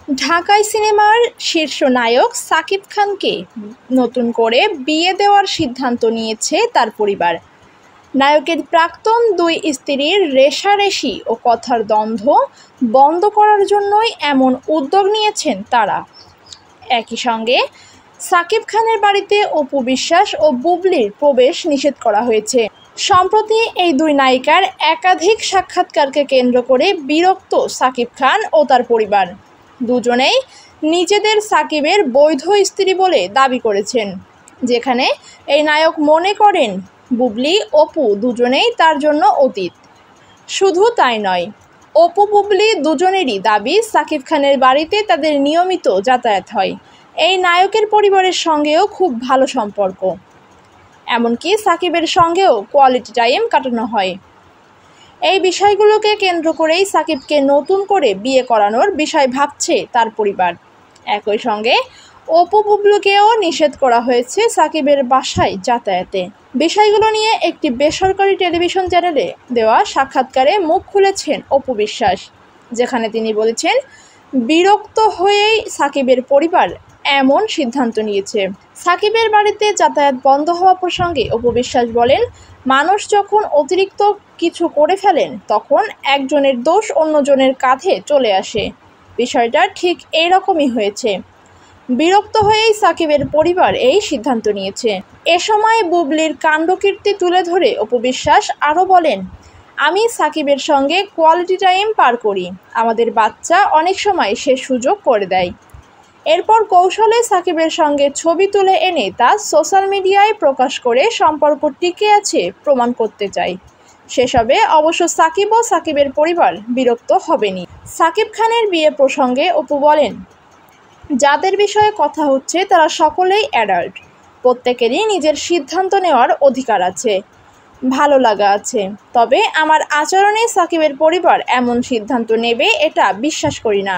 ঢাকাই সিনেমার শীর্ষ নায়ক সাকিব খানকে নতুন করে বিয়ে দেওয়ার সিদ্ধান্ত নিয়েছে তার পরিবার। নায়কের প্রাক্তন দুই স্ত্রীর রেষারেষি ও কথার দ্বন্দ্ব বন্ধ করার জন্যই এমন উদ্যোগ নিয়েছেন তারা। একই সঙ্গে সাকিব খানের বাড়িতে অপু বিশ্বাস ও বুবলির প্রবেশ নিষেধ করা হয়েছে। সম্প্রতি এই দুই নায়িকার একাধিক সাক্ষাৎকারকে কেন্দ্র করে বিরক্ত সাকিব খান ও তার পরিবার। দুজনেই নিজেদের সাকিবের বৈধ স্ত্রী বলে দাবি করেছেন, যেখানে এই নায়ক মনে করেন বুবলি অপু দুজনেই তার জন্য অতীত। শুধু তাই নয়, অপু বুবলি দুজনেরই দাবি সাকিব খানের বাড়িতে তাদের নিয়মিত যাতায়াত হয়। এই নায়কের পরিবারের সঙ্গেও খুব ভালো সম্পর্ক, এমনকি সাকিবের সঙ্গেও কোয়ালিটি টাইম কাটানো হয়। এই বিষয়গুলোকে কেন্দ্র করেই সাকিবকে নতুন করে বিয়ে করানোর বিষয় ভাবছে তার পরিবার। একই সঙ্গে অপু বুবলিকেও নিষেধ করা হয়েছে সাকিবের বাসায় যাতায়াতে। বিষয়গুলো নিয়ে একটি বেসরকারি টেলিভিশন চ্যানেলে দেওয়া সাক্ষাৎকারে মুখ খুলেছেন অপু বিশ্বাস, যেখানে তিনি বলেছেন বিরক্ত হয়েই সাকিবের পরিবার এমন সিদ্ধান্ত নিয়েছে। সাকিবের বাড়িতে যাতায়াত বন্ধ হওয়া প্রসঙ্গে অপু বিশ্বাস বলেন, মানুষ যখন অতিরিক্ত কিছু করে ফেলেন তখন একজনের দোষ অন্যজনের কাঁধে চলে আসে। বিষয়টা ঠিক এইরকমই হয়েছে। বিরক্ত হয়েই সাকিবের পরিবার এই সিদ্ধান্ত নিয়েছে। এ সময় বুবলির কাণ্ডকীর্তি তুলে ধরে অপু বিশ্বাস আরও বলেন, আমি সাকিবের সঙ্গে কোয়ালিটি টাইম পার করি, আমাদের বাচ্চা অনেক সময় সে সুযোগ করে দেয়। এরপর কৌশলে সাকিবের সঙ্গে ছবি তুলে এনে তা সোশ্যাল মিডিয়ায় প্রকাশ করে সম্পর্ক টিকে আছে প্রমাণ করতে চাই। সেসবে অবশ্য সাকিব ও সাকিবের পরিবার বিরক্ত হবেনি। সাকিব খানের বিয়ে প্রসঙ্গে অপু বলেন, যাদের বিষয়ে কথা হচ্ছে তারা সকলেই অ্যাডাল্ট, প্রত্যেকেরই নিজের সিদ্ধান্ত নেওয়ার অধিকার আছে, ভালো লাগা আছে। তবে আমার আচরণে সাকিবের পরিবার এমন সিদ্ধান্ত নেবে এটা বিশ্বাস করি না।